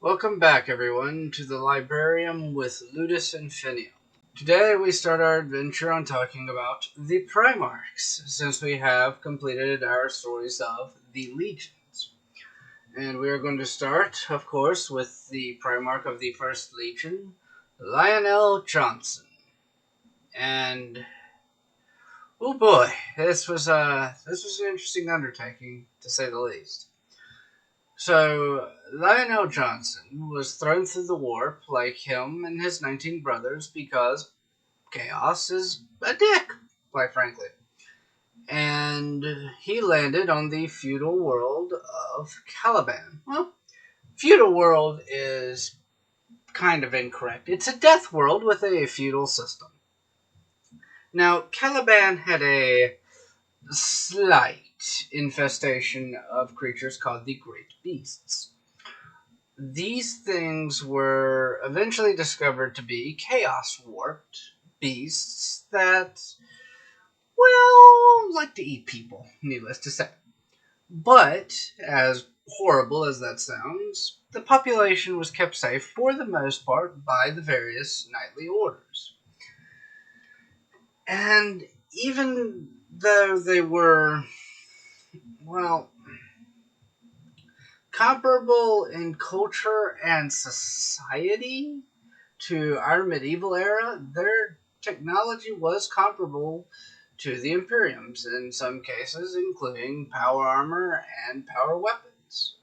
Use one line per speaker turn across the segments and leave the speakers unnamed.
Welcome back, everyone, to the Librarium with Ludus Infinium. Today we start our adventure on talking about the Primarchs, since we have completed our stories of the Legions. And we are going to start, of course, with the Primarch of the First Legion, Lionel Jonson. And oh boy, this was an interesting undertaking, to say the least. So, Lionel Johnson was thrown through the warp like him and his 19 brothers because chaos is a dick, quite frankly. And he landed on the feudal world of Caliban. Well, feudal world is kind of incorrect. It's a death world with a feudal system. Now, Caliban had a slight infestation of creatures called the Great Beasts. These things were eventually discovered to be chaos warped beasts that, well, like to eat people, needless to say. But, as horrible as that sounds, the population was kept safe for the most part by the various knightly orders. And even though they were, well, comparable in culture and society to our medieval era, their technology was comparable to the Imperium's in some cases, including power armor and power weapons.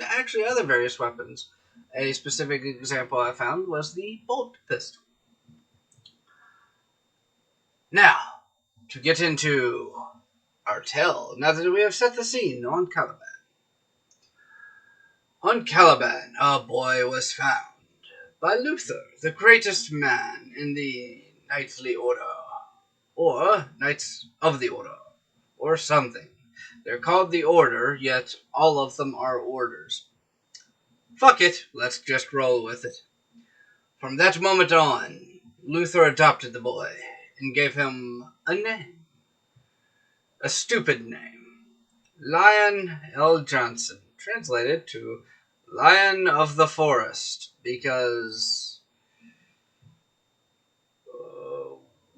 Actually, other various weapons. A specific example I found was the bolt pistol. Now, to get into our tale, now that we have set the scene on Caliban. On Caliban, a boy was found by Luther, the greatest man in the knightly order, or Knights of the Order, or something. They're called the Order, yet all of them are orders. Fuck it, let's just roll with it. From that moment on, Luther adopted the boy and gave him a name. A stupid name. Lionel Johnson, translated to Lion of the Forest, because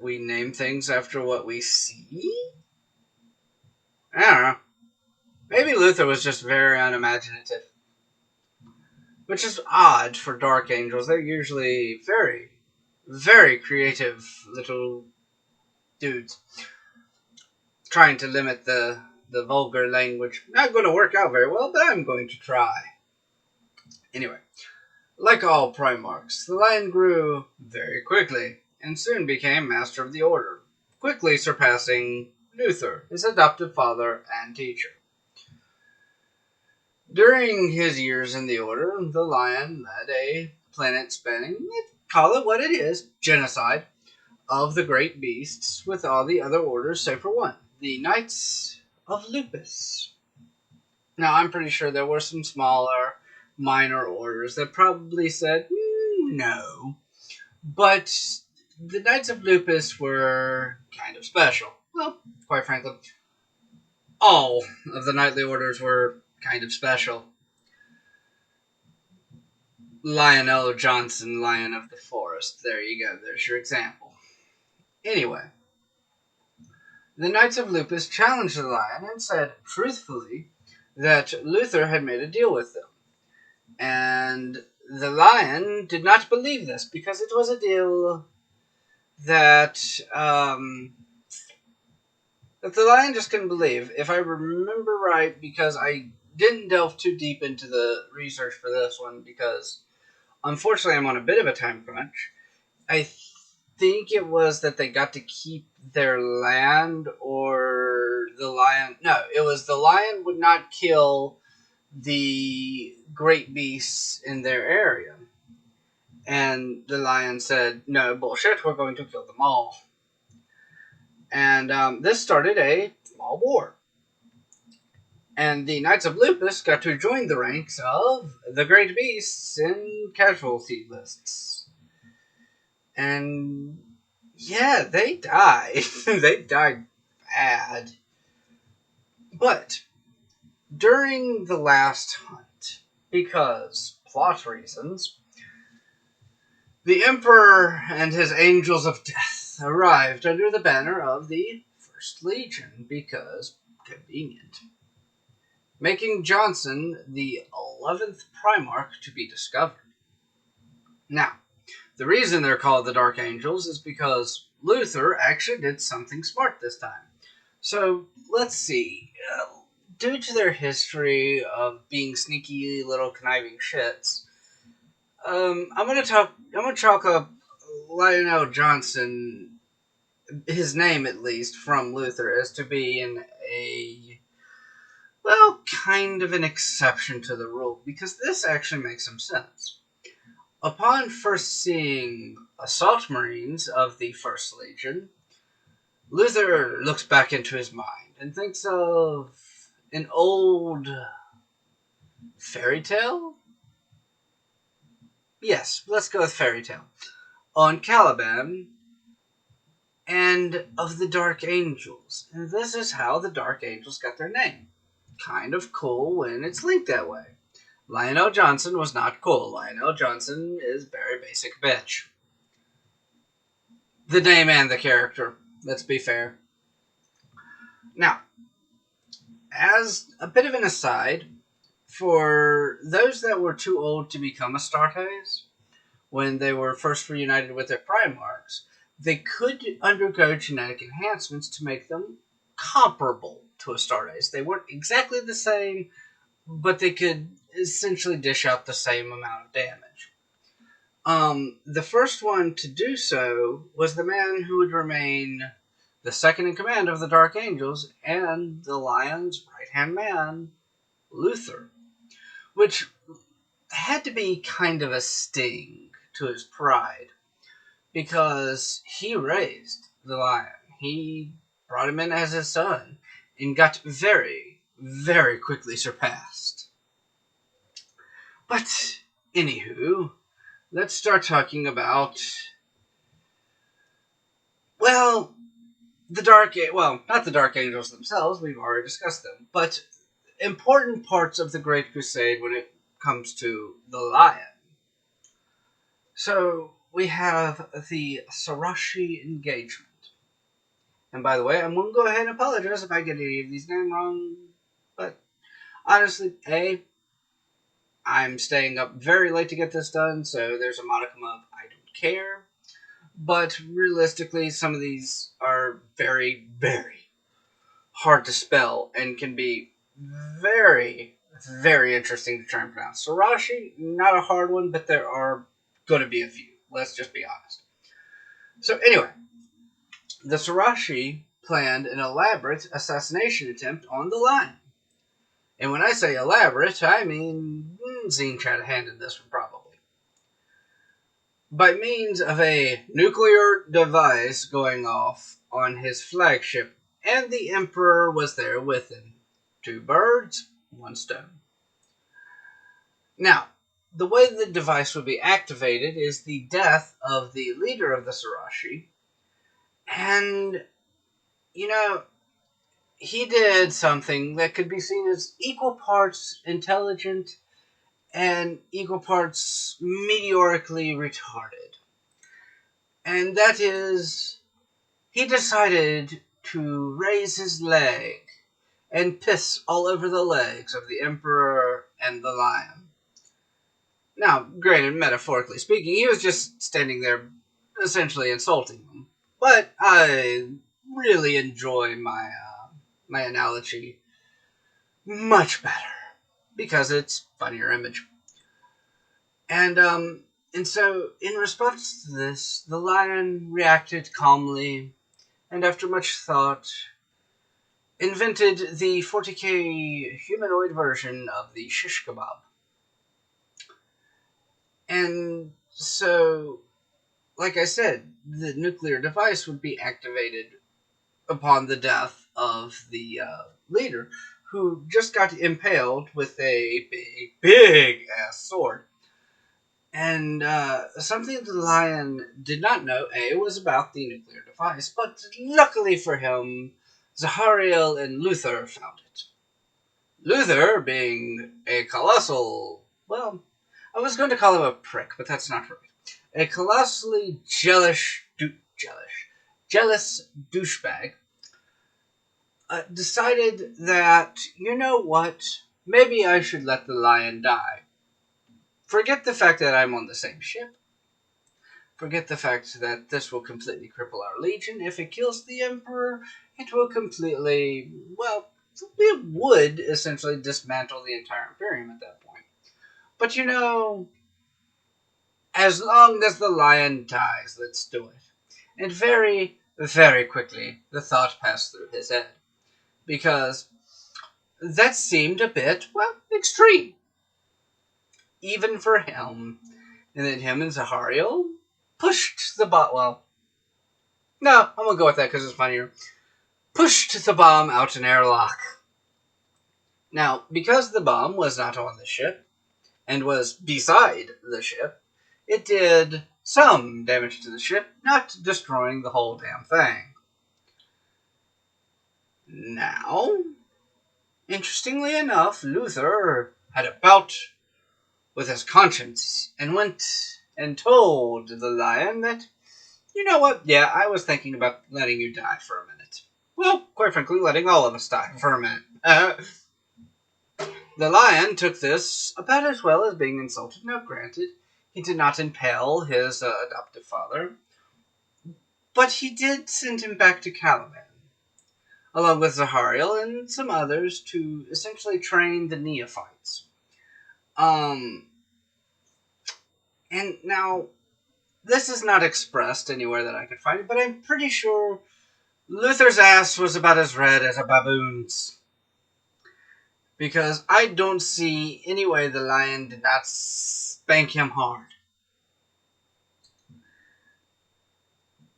we name things after what we see? I don't know. Maybe Luther was just very unimaginative. Which is odd for Dark Angels. They're usually very, very creative little dudes. Trying to limit the vulgar language. Not going to work out very well, but I'm going to try. Anyway, like all Primarchs, the lion grew very quickly and soon became Master of the Order, quickly surpassing Luther, his adoptive father and teacher. During his years in the Order, the Lion led a planet-spanning, call it what it is, genocide of the great beasts with all the other orders save for one, the Knights of Lupus. Now, I'm pretty sure there were some smaller, minor orders that probably said, no. But the Knights of Lupus were kind of special. Well, quite frankly, all of the knightly orders were kind of special. Lionel Johnson, Lion of the Forest. There you go. There's your example. Anyway, the Knights of Lupus challenged the Lion and said, truthfully, that Luther had made a deal with them. And the Lion did not believe this because it was a deal that that the Lion just couldn't believe. If I remember right, because I didn't delve too deep into the research for this one, because unfortunately I'm on a bit of a time crunch. I think it was that they got to keep their land, or the Lion... No, it was the Lion would not kill the great beasts in their area. And the Lion said, no, bullshit, we're going to kill them all. And this started a small war. And the Knights of Lupus got to join the ranks of the great beasts in casualty lists. And yeah, they died. They died bad. But during the last hunt, because plot reasons, the Emperor and his Angels of Death arrived under the banner of the First Legion because convenient, making Jonson the 11th Primarch to be discovered. Now, the reason they're called the Dark Angels is because Luther actually did something smart this time. So, let's see. Due to their history of being sneaky little conniving shits, I'm gonna chalk up Lionel Jonson, his name at least, from Luther, as to being kind of an exception to the rule, because this actually makes some sense. Upon first seeing assault marines of the First Legion, Luther looks back into his mind and thinks of an old fairy tale? Yes, let's go with fairy tale. On Caliban, and of the Dark Angels. And this is how the Dark Angels got their name. Kind of cool when it's linked that way. Lionel Jonson was not cool. Lionel Jonson is very basic bitch. The name and the character, let's be fair. Now, as a bit of an aside, for those that were too old to become Astartes, when they were first reunited with their Primarchs, they could undergo genetic enhancements to make them comparable to Astartes. They weren't exactly the same, but they could essentially dish out the same amount of damage. The first one to do so was the man who would remain the second in command of the Dark Angels and the Lion's right-hand man, Luther, which had to be kind of a sting to his pride, because he raised the Lion. He brought him in as his son and got very, very quickly surpassed. But, anywho, let's start talking about, not the Dark Angels themselves, we've already discussed them, but important parts of the Great Crusade when it comes to the Lion. So, we have the Sarashi engagement. And by the way, I'm going to go ahead and apologize if I get any of these names wrong, but honestly, I'm staying up very late to get this done, so there's a modicum of I don't care. But realistically, some of these are very, very hard to spell and can be very, very interesting to try and pronounce. Sarashi, not a hard one, but there are going to be a few. Let's just be honest. So anyway, the Sarashi planned an elaborate assassination attempt on the Lion. And when I say elaborate, I mean Zine had a hand in this one, probably. By means of a nuclear device going off on his flagship, and the Emperor was there with him. 2 birds, 1 stone. Now, the way the device would be activated is the death of the leader of the Sarashi, and, he did something that could be seen as equal parts intelligent and equal parts meteorically retarded. And that is, he decided to raise his leg and piss all over the legs of the Emperor and the Lion. Now, granted, metaphorically speaking, he was just standing there essentially insulting them. But I really enjoy my analogy much better because it's funnier image. And so in response to this, the Lion reacted calmly, and after much thought, invented the 40k humanoid version of the shish kebab. And so, like I said, the nuclear device would be activated upon the death of the leader, who just got impaled with a big ass sword. And something the Lion did not know, was about the nuclear device, but luckily for him, Zahariel and Luther found it. Luther, being a colossal, I was going to call him a prick, but that's not right. A colossally jealous douchebag decided that, you know what, maybe I should let the lion die. Forget the fact that I'm on the same ship. Forget the fact that this will completely cripple our legion. If it kills the Emperor, it will completely, well, it would essentially dismantle the entire Imperium at that point. But you know, as long as the lion dies, let's do it. And very, very quickly, the thought passed through his head. Because that seemed a bit, well, extreme. Even for him. And then him and Zahariel pushed the bomb. Well, no, I'm gonna go with that because it's funnier. Pushed the bomb out an airlock. Now, because the bomb was not on the ship, and was beside the ship, it did some damage to the ship, not destroying the whole damn thing. Now, interestingly enough, Luther had a bout with his conscience and went and told the lion that, you know what, yeah, I was thinking about letting you die for a minute. Well, quite frankly, letting all of us die for a minute. The lion took this about as well as being insulted. Now, granted, he did not impale his adoptive father, but he did send him back to Caliban, along with Zahariel and some others, to essentially train the neophytes. And now, this is not expressed anywhere that I could find it, but I'm pretty sure Luther's ass was about as red as a baboon's. Because I don't see any way the lion did not spank him hard.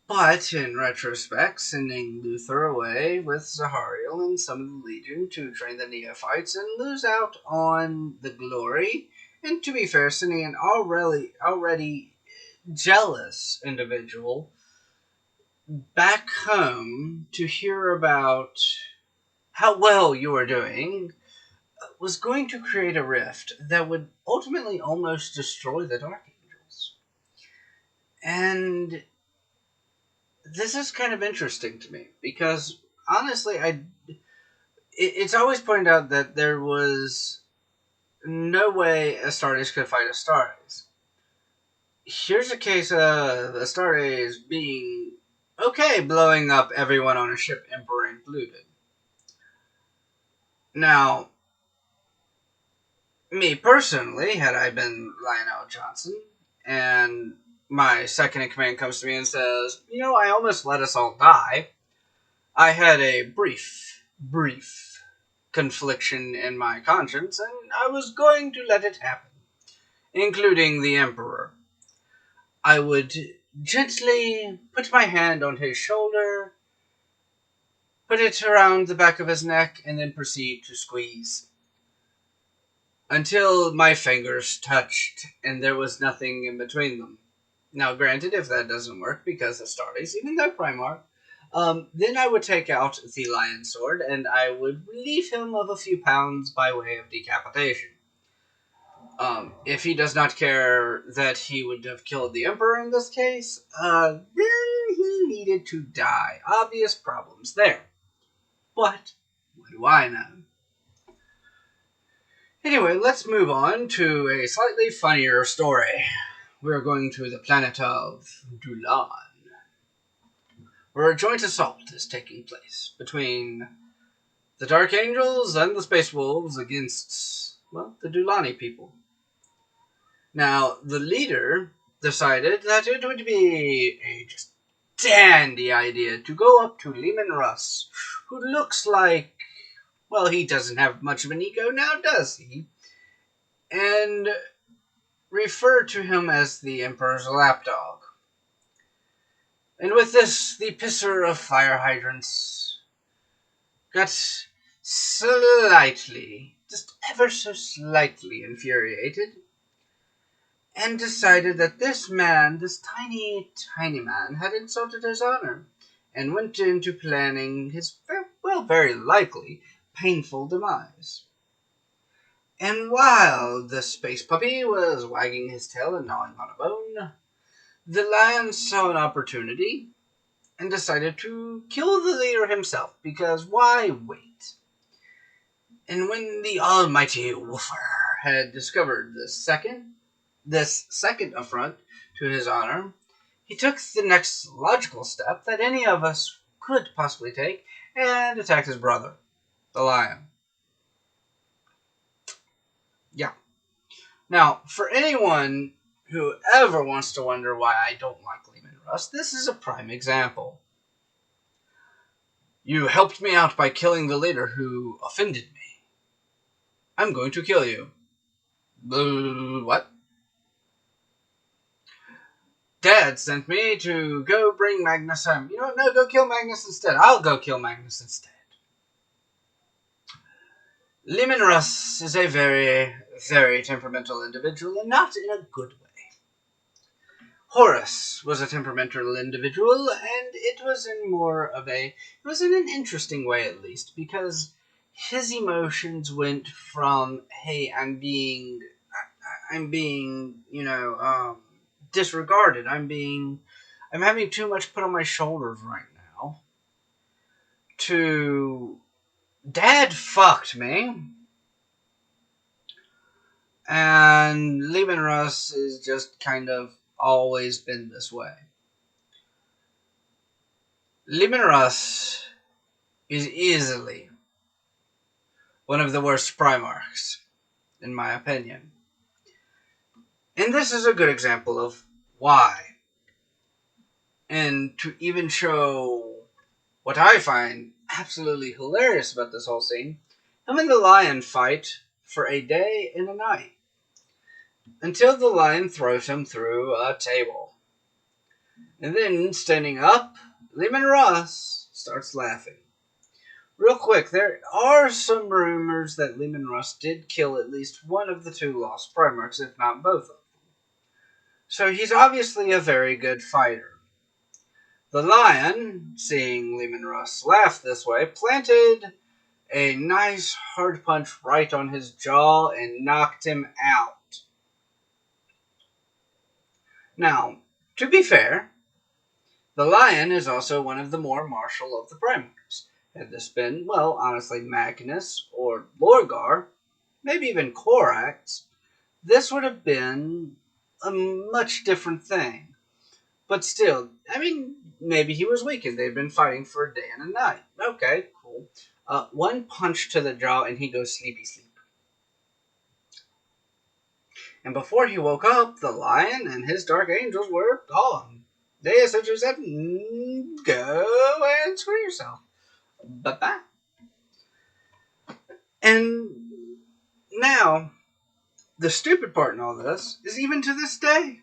But, in retrospect, sending Luther away with Zahariel and some of the Legion to train the neophytes and lose out on the glory, and to be fair, sending an already jealous individual back home to hear about how well you were doing, was going to create a rift that would ultimately almost destroy the Dark Angels. And this is kind of interesting to me, because honestly, it's always pointed out that there was no way Astartes could fight Astartes. Here's a case of Astartes being okay blowing up everyone on a ship, Emperor included. Now, me personally, had I been Lionel Jonson, and my second in command comes to me and says, you know, I almost let us all die, I had a brief confliction in my conscience, and I was going to let it happen, including the Emperor. I would gently put my hand on his shoulder, put it around the back of his neck, and then proceed to squeeze. Until my fingers touched, and there was nothing in between them. Now, granted, if that doesn't work because of Astartes, even though Primark, then I would take out the Lion Sword, and I would relieve him of a few pounds by way of decapitation. If he does not care that he would have killed the Emperor in this case, then he needed to die. Obvious problems there. But, what do I know? Anyway, let's move on to a slightly funnier story. We're going to the planet of Dulan, where a joint assault is taking place between the Dark Angels and the Space Wolves against, well, the Dulani people. Now, the leader decided that it would be a just dandy idea to go up to Lehman Russ, who looks like, well, he doesn't have much of an ego now, does he? And refer to him as the Emperor's lapdog. And with this, the pisser of fire hydrants got slightly, just ever so slightly infuriated, and decided that this man, this tiny, tiny man, had insulted his honor, and went into planning his, well, very likely, painful demise. And while the space puppy was wagging his tail and gnawing on a bone, the lion saw an opportunity and decided to kill the leader himself, because why wait? And when the almighty Woofer had discovered this second affront to his honor, he took the next logical step that any of us could possibly take and attacked his brother, the lion. Yeah. Now, for anyone who ever wants to wonder why I don't like Leman Russ, this is a prime example. You helped me out by killing the leader who offended me. I'm going to kill you. What? Dad sent me to go bring Magnus home. You know what? No, go kill Magnus instead. I'll go kill Magnus instead. Leman Russ is a very, very temperamental individual, and not in a good way. Horus was a temperamental individual, and it was in an interesting way at least, because his emotions went from, hey, I'm being, disregarded. I'm having too much put on my shoulders right now, to, Dad fucked me. And Leman Russ is just kind of always been this way. Leman Russ is easily one of the worst Primarchs, in my opinion. And this is a good example of why. And to even show what I find absolutely hilarious about this whole scene, him and the lion fight for a day and a night, until the lion throws him through a table. And then, standing up, Leman Russ starts laughing. Real quick, there are some rumors that Leman Russ did kill at least one of the two lost Primarchs, if not both of them. So he's obviously a very good fighter. The lion, seeing Leman Russ laugh this way, planted a nice hard punch right on his jaw and knocked him out. Now, to be fair, the lion is also one of the more martial of the Primarchs. Had this been, well, honestly, Magnus or Lorgar, maybe even Korax, this would have been a much different thing. But still, I mean, maybe he was weakened. They'd been fighting for a day and a night. Okay, cool. One punch to the jaw and he goes sleepy sleep. And before he woke up, the lion and his dark angels were gone. They essentially said, go and screw yourself. Bye-bye. And now, the stupid part in all this is even to this day,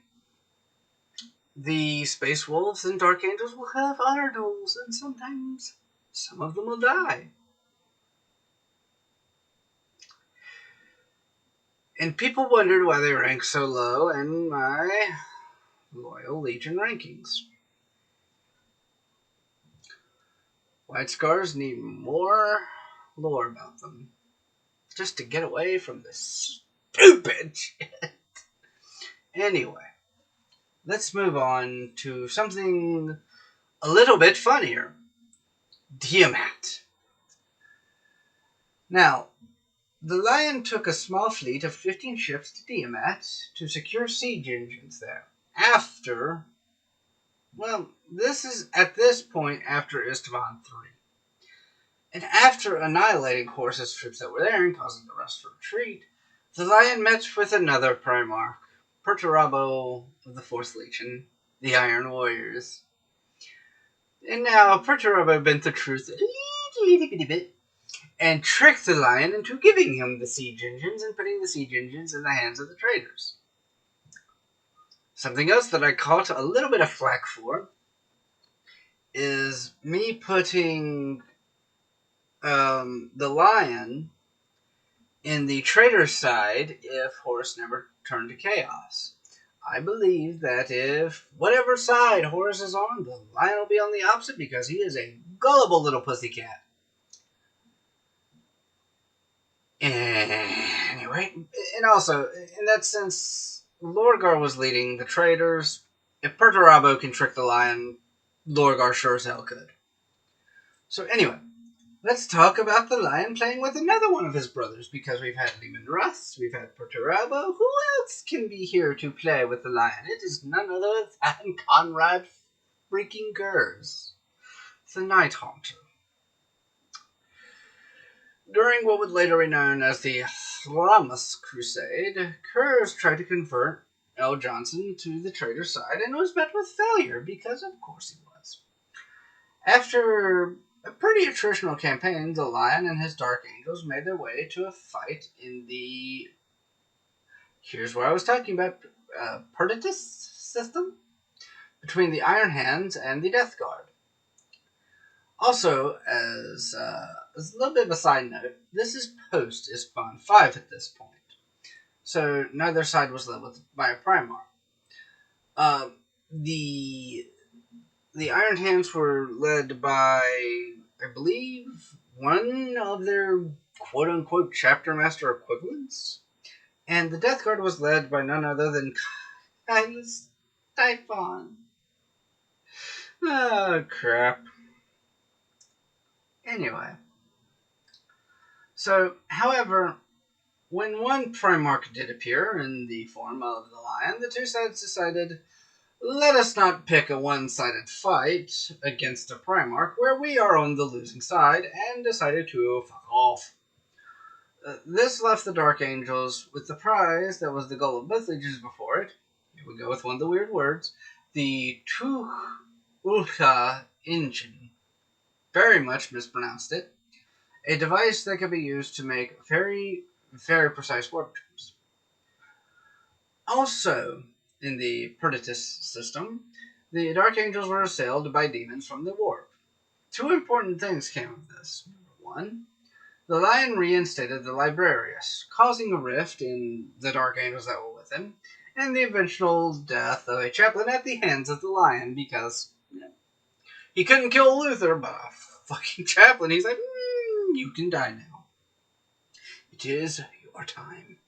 the Space Wolves and Dark Angels will have honor duels, and sometimes some of them will die. And people wondered why they ranked so low in my Loyal Legion rankings. White Scars need more lore about them, just to get away from this stupid shit. Anyway, let's move on to something a little bit funnier. Diomat. Now, the Lion took a small fleet of 15 ships to Diomat to secure siege engines there. This is at this point after Istvan III. And after annihilating Horus's troops that were there and causing the rest to retreat, the Lion met with another Primarch, Perturabo of the 4th Legion, the Iron Warriors. And now Perturabo bent the truth a little bitty bit and tricked the Lion into giving him the siege engines and putting the siege engines in the hands of the traders. Something else that I caught a little bit of flack for is me putting the Lion in the trader's side if Horus never turned to chaos. I believe that if whatever side Horus is on, the Lion will be on the opposite because he is a gullible little pussycat. Anyway, Anyway, and also, in that sense, Lorgar was leading the traders. If Perturabo can trick the lion, Lorgar sure as hell could. So anyway, let's talk about the lion playing with another one of his brothers, because we've had Leman Russ, we've had Perturabo. Who else can be here to play with the lion? It is none other than Conrad freaking Gers, the Night Haunter. During what would later be known as the Ramos Crusade, Gers tried to convert L. Jonson to the traitor's side and was met with failure, because of course he was. After a pretty attritional campaign, the Lion and his Dark Angels made their way to a fight in the... Here's what I was talking about. Perditus system? Between the Iron Hands and the Death Guard. Also, as a little bit of a side note, this is post-Ispawn 5 at this point. So neither side was led by a Primarch. The Iron Hands were led by, I believe, one of their quote-unquote chapter master equivalents. And the Death Guard was led by none other than Kylus Typhon. Oh, crap. Anyway. So, however, when one Primarch did appear in the form of the Lion, the two sides decided, let us not pick a one-sided fight against a Primarch where we are on the losing side, and decided to fuck off. This left the Dark Angels with the prize that was the goal of both legions before it. Here we go with one of the weird words. The Tuchulka engine. Very much mispronounced it. A device that can be used to make very, very precise warp tubes. Also, in the Perditus system, the Dark Angels were assailed by demons from the warp. Two important things came of this. Number one, the Lion reinstated the Librarius, causing a rift in the Dark Angels that were with him, and the eventual death of a chaplain at the hands of the Lion, because he couldn't kill Luther, but a fucking chaplain. He's like, you can die now. It is your time.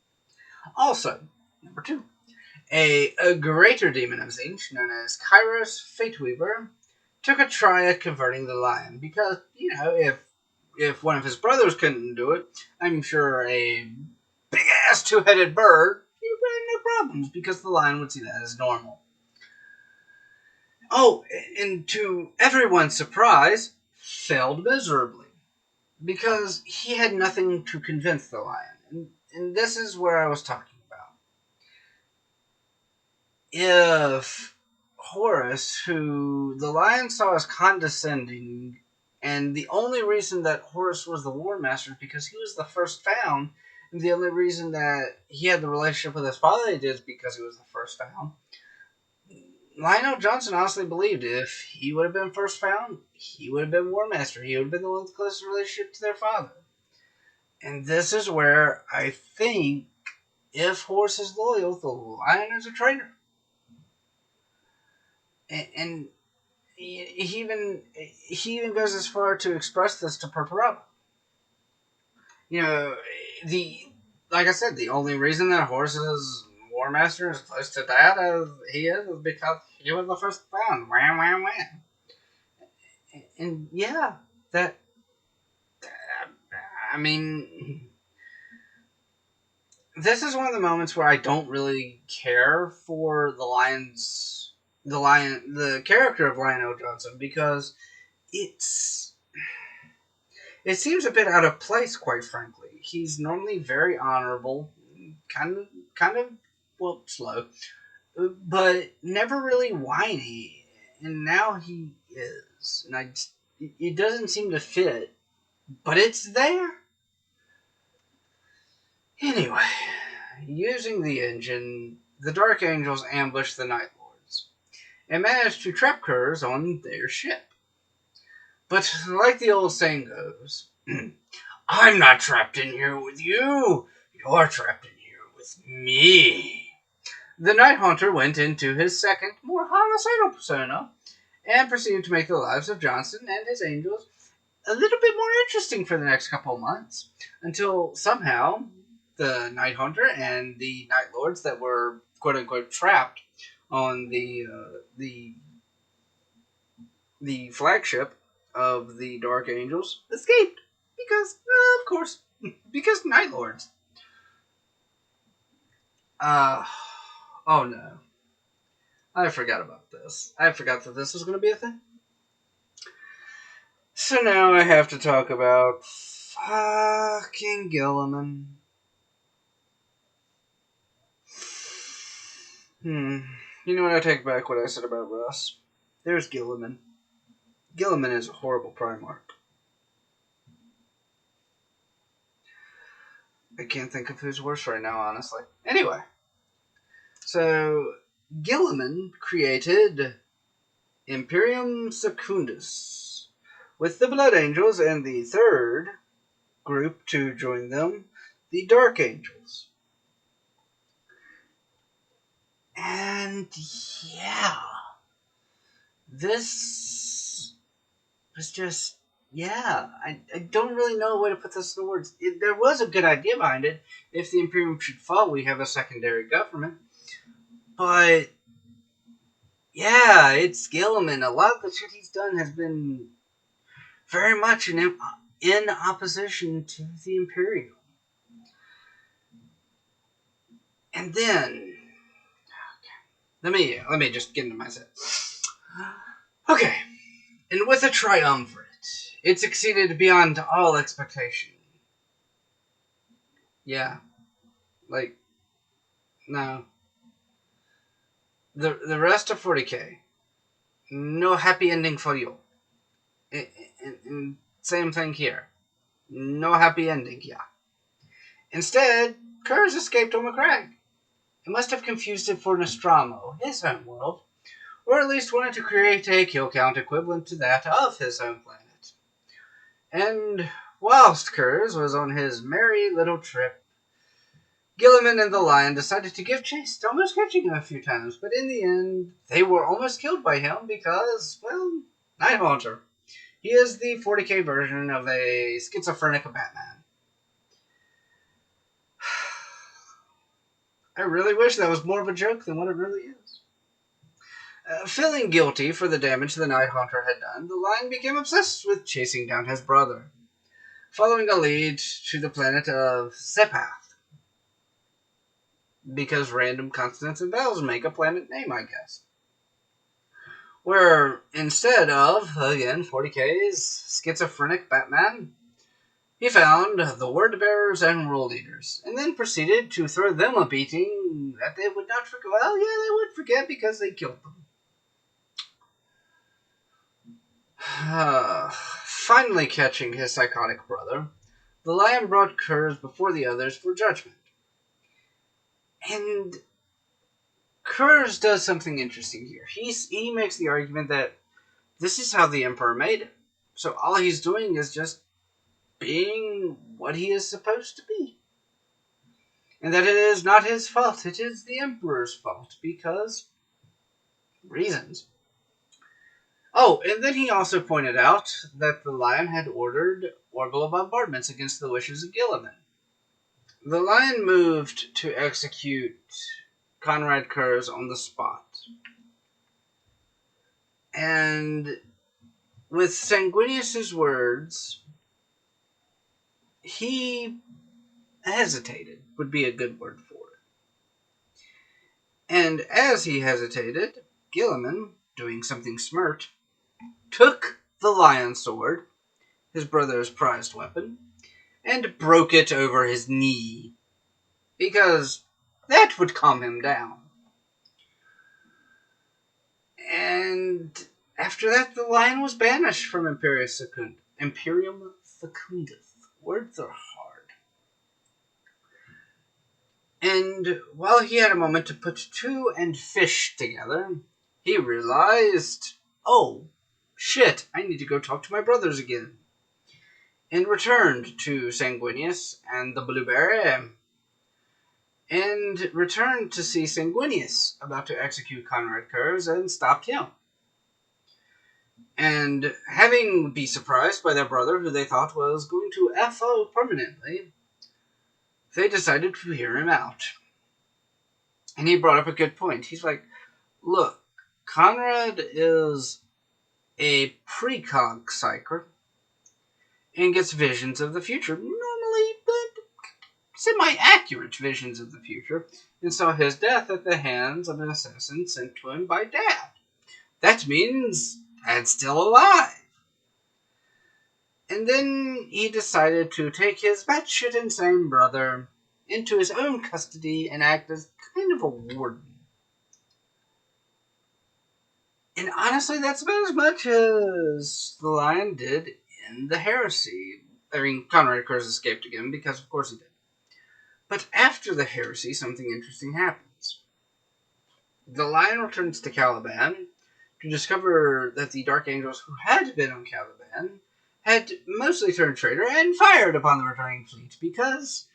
Also, number two, a greater demon of Zinch, known as Kairos Fateweaver, took a try at converting the Lion, because, if one of his brothers couldn't do it, I'm sure a big-ass two-headed bird, he would have no problems, because the Lion would see that as normal. Oh, and to everyone's surprise, failed miserably, because he had nothing to convince the Lion, and this is where I was talking about. If Horus, who the Lion saw as condescending, and the only reason that Horus was the War Master is because he was the first found, and the only reason that he had the relationship with his father is because he was the first found, Lionel Jonson honestly believed if he would have been first found, he would have been War Master. He would have been the one with the closest relationship to their father. And this is where I think, if Horus is loyal, the Lion is a traitor. And he even goes as far to express this to Perturabo. Like I said, the only reason that Horus is War Master is close to that as he is because he was the first found. Wham, wham, wham. And yeah, this is one of the moments where I don't really care for the character of Lionel Jonson, because it seems a bit out of place, quite frankly. He's normally very honorable, kind of slow, but never really whiny, and now he is, and it doesn't seem to fit, but it's there. Anyway, using the engine, the Dark Angels ambushed the Night Lords, and managed to trap Kurz on their ship. But like the old saying goes, I'm not trapped in here with you, you're trapped in here with me. The Night Haunter went into his second, more homicidal persona, and proceeded to make the lives of Jonson and his angels a little bit more interesting for the next couple months, until somehow the Night Hunter and the Night Lords that were quote unquote trapped on the flagship of the Dark Angels escaped because, of course, because Night Lords. Oh no, I forgot about this. I forgot that this was going to be a thing. So now I have to talk about fucking Gilliman. You know what? I take back what I said about Russ. There's Gilliman. Gilliman is a horrible Primarch. I can't think of who's worse right now, honestly. Anyway, so Gilliman created Imperium Secundus with the Blood Angels and the third group to join them, the Dark Angels. And yeah, this was just, yeah, I don't really know a way to put this into words. There was a good idea behind it. If the Imperium should fall, we have a secondary government. But yeah, it's Gilliman. A lot of the shit he's done has been very much in opposition to the Imperium. And then, let me just get into my set. Okay, and with a triumvirate, it succeeded beyond all expectation. Yeah, like, no. The rest of 40k, no happy ending for you. And same thing here. No happy ending, yeah. Instead, Kurz escaped on McCrag. He must have confused it for Nostromo, his home world, or at least wanted to create a kill count equivalent to that of his home planet. And whilst Kurz was on his merry little trip, Gilliman and the Lion decided to give chase, almost catching him a few times, but in the end, they were almost killed by him because, well, Night Haunter. He is the 40k version of a schizophrenic Batman. I really wish that was more of a joke than what it really is. Feeling guilty for the damage the Night Haunter had done, the Lion became obsessed with chasing down his brother, following a lead to the planet of Zepath. Because random consonants and vowels make a planet name, I guess. Where instead of, again, 40k's schizophrenic Batman, he found the word bearers and rule leaders, and then proceeded to throw them a beating that they would not forget. Well, yeah, they would forget because they killed them. Finally catching his psychotic brother, the Lion brought Kurz before the others for judgment. And Kurz does something interesting here. He makes the argument that this is how the Emperor made him. So all he's doing is just being what he is supposed to be. And that it is not his fault, it is the Emperor's fault, because reasons. Oh, and then he also pointed out that the Lion had ordered orbital bombardments against the wishes of Gilliman. The Lion moved to execute Conrad Kurz on the spot. And with Sanguinius's words, he hesitated, would be a good word for it. And as he hesitated, Gilliman, doing something smart, took the lion sword, his brother's prized weapon, and broke it over his knee, because that would calm him down. And after that, the lion was banished from Imperium Secundus. Words are hard. And while he had a moment to put two and fish together, he realized, oh, shit, I need to go talk to my brothers again. And returned to Sanguinius and the Blueberry, and returned to see Sanguinius about to execute Conrad Kurz and stopped him. And having been surprised by their brother, who they thought was going to FO permanently, they decided to hear him out. And he brought up a good point. He's like, look, Conrad is a precog psyker and gets visions of the future. Normally, but semi-accurate visions of the future. And saw his death at the hands of an assassin sent to him by Dad. That means Dad's still alive. And then he decided to take his batshit insane brother into his own custody and act as kind of a warden. And honestly, that's about as much as the Lion did in the heresy. I mean, Conrad, of course, escaped again, because of course he did. But after the heresy, something interesting happens. The Lion returns to Caliban to discover that the Dark Angels who had been on Caliban had mostly turned traitor and fired upon the returning fleet, because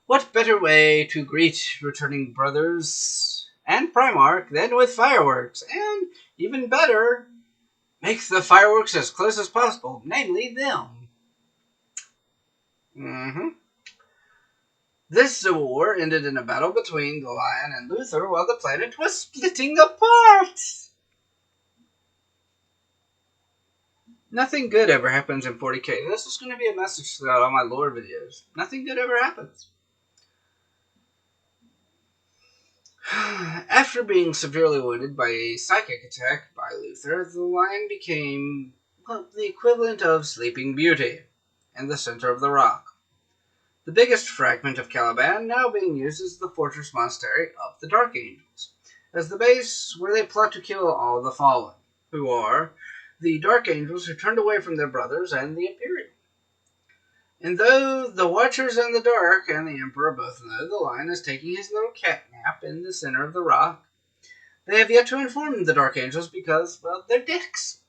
what better way to greet returning brothers and Primarch than with fireworks, and even better, make the fireworks as close as possible, namely them. This war ended in a battle between the Lion and Luther while the planet was splitting apart. Nothing good ever happens in 40k. This is going to be a message throughout all my lore videos. Nothing good ever happens. After being severely wounded by a psychic attack by Luther, the Lion became the equivalent of Sleeping Beauty in the center of the rock. The biggest fragment of Caliban now being used as the fortress monastery of the Dark Angels, as the base where they plot to kill all the fallen, who are the Dark Angels who turned away from their brothers and the Imperium. And though the Watchers in the Dark and the Emperor both know the Lion is taking his little cat nap in the center of the rock, they have yet to inform the Dark Angels because, well, they're dicks.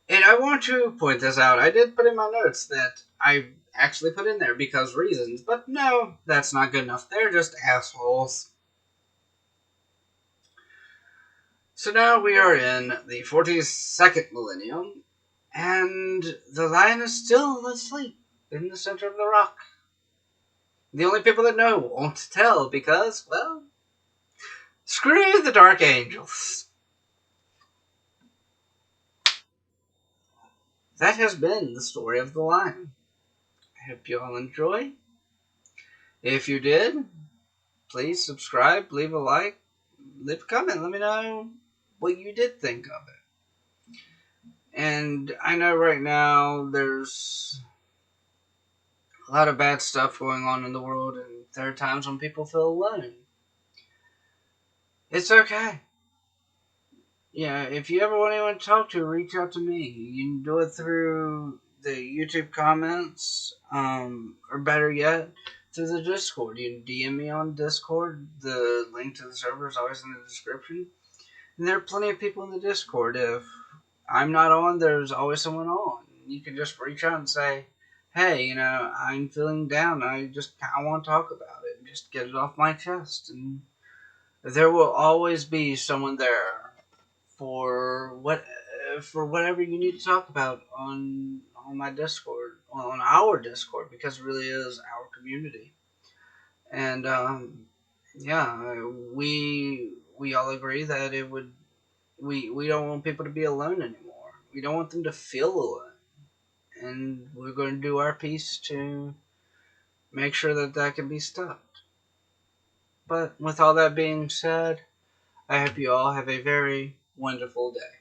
And I want to point this out. I did put in my notes that I actually put in there because reasons, but no, that's not good enough. They're just assholes. So now we are in the 42nd Millennium, and the Lion is still asleep in the center of the rock. The only people that know won't tell because, well, screw the Dark Angels. That has been the story of the Lion. I hope you all enjoy. If you did, please subscribe, leave a like, leave a comment. Let me know what you did think of it. And I know right now there's a lot of bad stuff going on in the world, and there are times when people feel alone. It's okay. Yeah, if you ever want anyone to talk to, reach out to me. You can do it through the YouTube comments, or better yet, through the Discord. You can DM me on Discord. The link to the server is always in the description. And there are plenty of people in the Discord. If I'm not on, there's always someone on. You can just reach out and say, hey, I'm feeling down. I just kind of want to talk about it. Just get it off my chest. And there will always be someone there for whatever you need to talk about on my Discord, on our Discord, because it really is our community. And yeah, we all agree that we don't want people to be alone anymore. We don't want them to feel alone, and we're going to do our piece to make sure that can be stopped. But with all that being said, I hope you all have a very wonderful day.